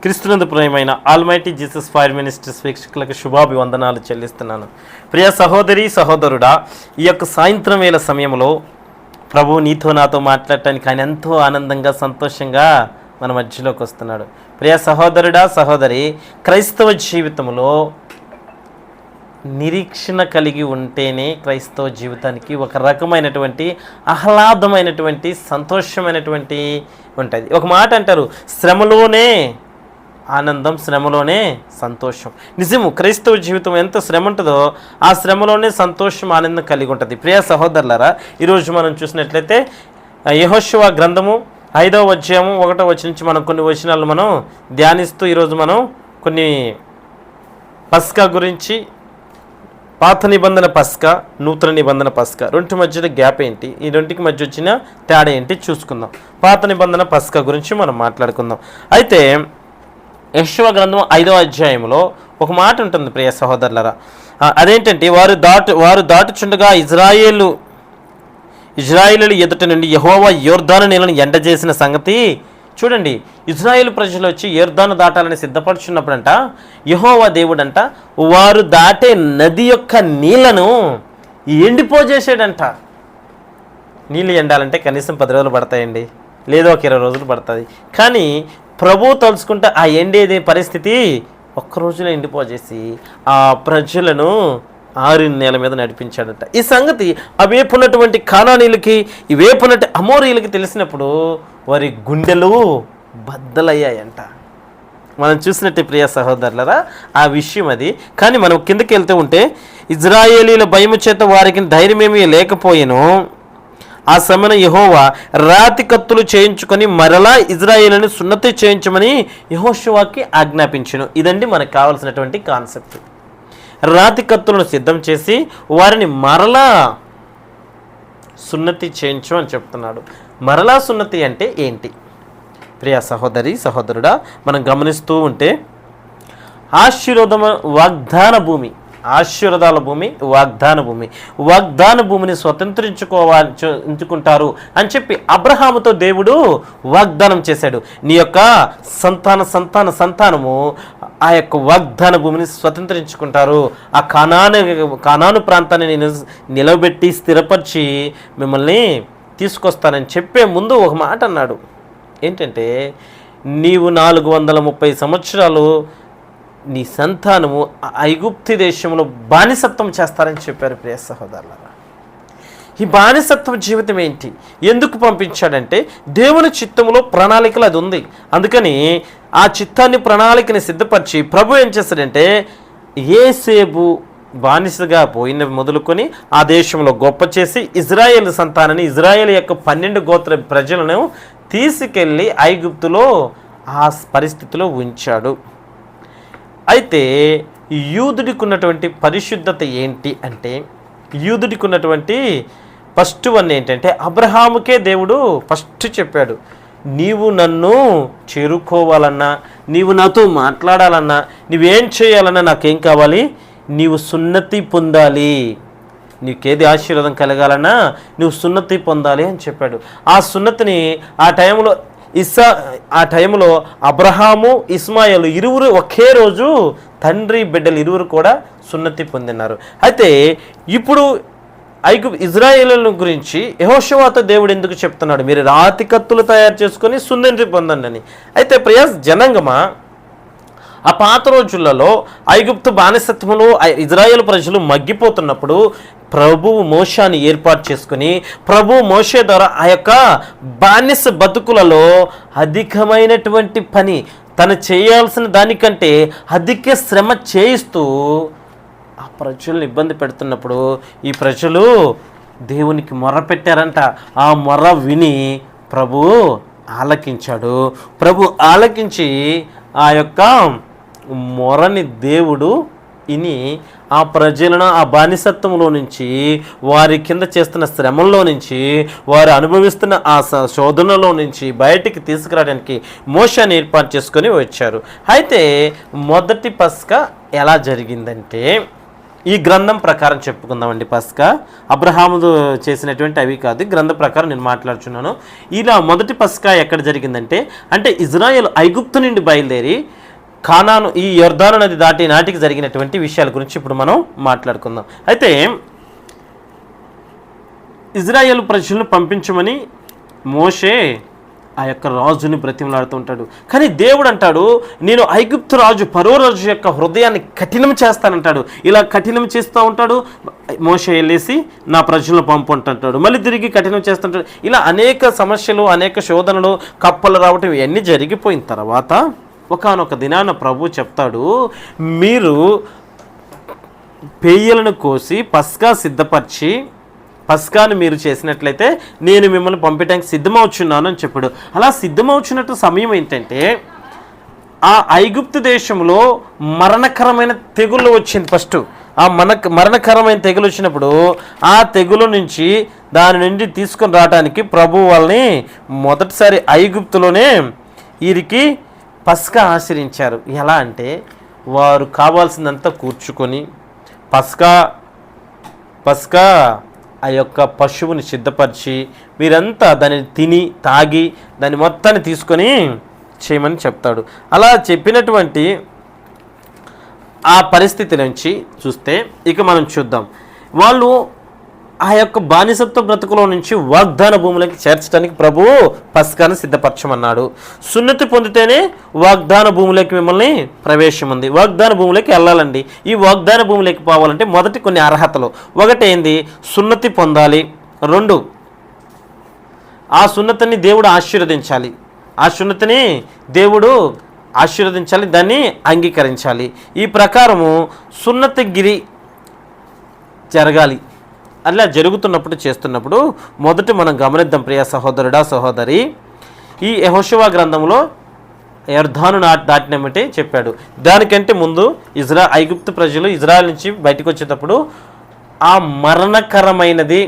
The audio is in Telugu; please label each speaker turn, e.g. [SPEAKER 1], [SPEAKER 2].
[SPEAKER 1] క్రీస్తునందు ప్రియమైన ఆల్మైటీ జీసస్ ఫైర్ మినిస్ట్రీస్ వీక్షకులకు శుభాభివందనాలు చెల్లిస్తున్నాను. ప్రియ సహోదరి సహోదరుడా, ఈ యొక్క సాయంత్రం వేళ సమయంలో ప్రభు నీతో నాతో మాట్లాడటానికి ఆయన ఎంతో ఆనందంగా సంతోషంగా మన మధ్యలోకి వస్తున్నాడు. ప్రియ సహోదరుడా సహోదరి, క్రైస్తవ జీవితంలో నిరీక్షణ కలిగి ఉంటేనే క్రైస్తవ జీవితానికి ఒక రకమైనటువంటి ఆహ్లాదమైనటువంటి సంతోషమైనటువంటి ఉంటుంది. ఒక మాట అంటారు, శ్రమలోనే ఆనందం, శ్రమలోనే సంతోషం. నిజము, క్రైస్తవ జీవితం ఎంత శ్రమ ఉంటుందో ఆ శ్రమలోనే సంతోషం, ఆనందం కలిగి ఉంటుంది. ప్రియ సహోదరులారా, ఈరోజు మనం చూసినట్లయితే యెహోషువ గ్రంథము 5వ అధ్యాయము 1వ వచనం నుంచి మనం కొన్ని వచనాలు మనం ధ్యానిస్తూ ఈరోజు మనం కొన్ని పస్కా గురించి, పాత నిబంధన పస్కా, నూతన నిబంధన పస్కా, రెండు మధ్యలో గ్యాప్ ఏంటి, ఈ రెండుకి మధ్య వచ్చిన తేడా ఏంటి చూసుకుందాం. పాత నిబంధన పస్కా గురించి మనం మాట్లాడుకుందాం. అయితే యెహోషువ గ్రంథం 5వ అధ్యాయంలో ఒక మాట ఉంటుంది ప్రియ సహోదరులరా. అదేంటంటే వారు దాటుచుండగా ఇజ్రాయేలు ఎదుట నుండి యెహోవా యోర్దాను నీళ్ళను ఎండజేసిన సంగతి చూడండి. ఇజ్రాయేలు ప్రజలు వచ్చి యోర్దాను దాటాలని సిద్ధపడుచున్నప్పుడంట యెహోవా దేవుడంట వారు దాటే నది యొక్క నీళ్లను ఎండిపోజేసాడంట. నీళ్ళు ఎండాలంటే కనీసం 10 రోజులు పడతాయండి, లేదా ఒక 20 రోజులు పడుతుంది. కానీ ప్రభు తలుచుకుంటే ఆ ఎండేదే పరిస్థితి ఒక్క రోజులో ఎండిపోజేసి ఆ ప్రజలను 6 నెలల మీద నడిపించాడట. ఈ సంగతి అవేపున్నటువంటి కానానీయులకి, ఇవేపున్నట్టు అమోరీయులకి తెలిసినప్పుడు వారి గుండెలు బద్దలయ్యాయంట. మనం చూసినట్టు ప్రియ సహోదరులరా ఆ విషయం అది. కానీ మనం కిందకి వెళ్తూ ఉంటే ఇజ్రాయేలీల భయము చేత వారికి ధైర్యమేమీ లేకపోయేను. ఆ సమయంలో యెహోవా రాతి కత్తులు చేయించుకొని మరలా ఇజ్రాయేలుని సున్నతి చేయించమని యెహోషువకి ఆజ్ఞాపించెను. ఇదండి మనకు కావాల్సినటువంటి కాన్సెప్ట్. రాతి కత్తులను సిద్ధం చేసి వారిని మరలా సున్నతి చేయించు అని చెప్తున్నాడు. మరలా సున్నతి అంటే ఏంటి? ప్రియ సహోదరి సహోదరుడా, మనం గమనిస్తూ ఉంటే వాగ్దాన భూమి, ఆశీర్వాదాల భూమి, వాగ్దాన భూమిని ఎంచుకుంటారు అని చెప్పి అబ్రహాముతో దేవుడు వాగ్దానం చేశాడు. నీ యొక్క సంతానము ఆ యొక్క వాగ్దాన భూమిని స్వతంత్రించుకుంటారు. ఆ కానాను ప్రాంతాన్ని నేను నిలబెట్టి స్థిరపరిచి మిమ్మల్ని తీసుకొస్తానని చెప్పే ముందు ఒక మాట అన్నాడు. ఏంటంటే, నీవు 430 సంవత్సరాలు నీ సంతానము ఐగుప్తు దేశంలో బానిసత్వం చేస్తారని చెప్పారు ప్రియ సహోదరులారా. ఈ బానిసత్వ జీవితం ఏంటి, ఎందుకు పంపించాడంటే దేవుని చిత్తములో ప్రణాళికలు అది ఉంది. అందుకని ఆ చిత్తాన్ని, ప్రణాళికని సిద్ధపరిచి ప్రభు ఏం చేస్తాడంటే యేసేపు బానిసగా పోయిన మొదలుకొని ఆ దేశంలో గొప్ప చేసి ఇజ్రాయేల్ సంతానాన్ని, ఇజ్రాయేల్ యొక్క 12 గోత్ర ప్రజలను తీసుకెళ్ళి ఐగుప్తులో ఆ పరిస్థితిలో ఉంచాడు. అయితే యూదుడికి ఉన్నటువంటి పరిశుద్ధత ఏంటి అంటే, యూదుడికి ఉన్నటువంటి ఫస్ట్ వన్ ఏంటంటే అబ్రహాముకే దేవుడు ఫస్ట్ చెప్పాడు, నీవు నన్ను చేరుకోవాలన్నా, నీవు నాతో మాట్లాడాలన్నా, నువ్వేం చేయాలన్నా నాకేం కావాలి, నీవు సున్నతి పొందాలి. నీకేది ఆశీర్వాదం కలగాలన్నా నువ్వు సున్నతి పొందాలి అని చెప్పాడు. ఆ సున్నతిని ఆ టైంలో అబ్రహాము, ఇస్మాయిలు ఇరువురు ఒకే రోజు తండ్రి బిడ్డలు ఇరువురు కూడా సున్నతి పొందినారు. అయితే ఇప్పుడు ఇజ్రాయేలుల గురించి యెహోషువతో దేవుడు ఎందుకు చెప్తున్నాడు, మీరు రాతి కత్తులు తయారు చేసుకొని సున్నతి పొందండి అని. అయితే ప్రియ జనాంగమా, ఆ పాత రోజులలో ఐగుప్తు బానిసత్వంలో ఇజ్రాయేల్ ప్రజలు మగ్గిపోతున్నప్పుడు ప్రభువు మోషేని ఏర్పాటు చేసుకుని ప్రభు మోషే ద్వారా ఆ యొక్క బానిస బతుకులలో అధికమైనటువంటి పని, తను చేయాల్సిన దానికంటే అధిక శ్రమ చేయిస్తూ ఆ ప్రజలను ఇబ్బంది పెడుతున్నప్పుడు ఈ ప్రజలు దేవునికి మొర్ర పెట్టారంట. ఆ మొర్ర విని ప్రభు ఆలకించాడు. ప్రభు ఆలకించి ఆ యొక్క మొరని దేవుడు ఇని ఆ ప్రజలను ఆ బానిసత్వంలో నుంచి, వారి కింద చేస్తున్న శ్రమంలో నుంచి, వారు అనుభవిస్తున్న ఆ శోధనలో నుంచి బయటికి తీసుకురావడానికి మోషేని ఏర్పాటు చేసుకొని వచ్చారు. అయితే మొదటి పస్కా ఎలా జరిగిందంటే, ఈ గ్రంథం ప్రకారం చెప్పుకుందామండి. పస్కా అబ్రహాము చేసినటువంటి అవి కాదు, గ్రంథం ప్రకారం నేను మాట్లాడుచున్నాను. ఇలా మొదటి పస్కా ఎక్కడ జరిగిందంటే, అంటే ఇజ్రాయెల్ ఐగుప్తు నుండి బయలుదేరి కానాను ఈ యొర్దాను నది దాటి నాటికి జరిగినటువంటి విషయాల గురించి ఇప్పుడు మనం మాట్లాడుకుందాం. అయితే ఇజ్రాయెల్ ప్రజలను పంపించమని మోషే ఆ యొక్క రాజుని బ్రతిమలాడుతూ ఉంటాడు. కానీ దేవుడు అంటాడు, నేను ఐగుప్తు రాజు ఫరో రాజు యొక్క హృదయాన్ని కఠినం చేస్తానంటాడు. ఇలా కఠినం చేస్తూ ఉంటాడు. మోషే వెళ్ళేసి నా ప్రజలను పంపు అంటుంటాడు, మళ్ళీ తిరిగి కఠినం చేస్తుంటాడు. ఇలా అనేక సమస్యలు, అనేక శోధనలు, కప్పలు రావటం ఇవన్నీ జరిగిపోయిన తర్వాత ఒకానొక దినాన ప్రభు చెప్తాడు, మీరు పేయలను కోసి పస్కా సిద్ధపరిచి పస్కాను మీరు చేసినట్లయితే నేను మిమ్మల్ని పంపడానికి సిద్ధమవుచున్నాను అని చెప్పాడు. అలా సిద్ధమవుచున్నట్టు సమయం ఏంటంటే, ఆ ఐగుప్తు దేశంలో మరణకరమైన తెగుళ్ళు వచ్చింది. ఫస్ట్ ఆ మరణకరమైన తెగులు వచ్చినప్పుడు ఆ తెగులు నుంచి దాని నుండి తీసుకొని రావడానికి ప్రభు వాళ్ళని మొదటిసారి ఐగుప్తులోనే వీరికి పస్కా ఆచరించారు. ఎలా అంటే, వారు కావాల్సిందంతా కూర్చుకొని పస్కా ఆ యొక్క పశువుని సిద్ధపరిచి మీరంతా దాన్ని తిని తాగి దాన్ని మొత్తాన్ని తీసుకొని చేయమని చెప్తాడు. అలా చెప్పినటువంటి ఆ పరిస్థితి నుంచి చూస్తే ఇక మనం చూద్దాం, వాళ్ళు ఆ యొక్క బానిసత్వ బ్రతుకులో నుంచి వాగ్దాన భూములకి చేర్చడానికి ప్రభువు పస్కాను సిద్ధపరచమన్నాడు. సున్నతి పొందితేనే వాగ్దాన భూములకి మిమ్మల్ని ప్రవేశం ఉంది. వాగ్దాన భూములకి వెళ్ళాలండి. ఈ వాగ్దాన భూములకి పోవాలంటే మొదటి కొన్ని అర్హతలు. ఒకటేంది, సున్నతి పొందాలి. 2, ఆ సున్నతిని దేవుడు ఆశీర్వదించాలి. ఆ సున్నతిని దేవుడు ఆశీర్వదించాలి, దాన్ని అంగీకరించాలి. ఈ ప్రకారము సున్నతిగిరి జరగాలి. అలా జరుగుతున్నప్పుడు చేస్తున్నప్పుడు మొదట మనం గమనిద్దాం ప్రియ సహోదరుడా సహోదరి, ఈ యెహోషువ గ్రంథంలో యొర్దాను దాటినమ్మటే చెప్పాడు. దానికంటే ముందు ఐగుప్తు ప్రజలు ఇజ్రాయెల్ నుంచి బయటకు వచ్చేటప్పుడు ఆ మరణకరమైనది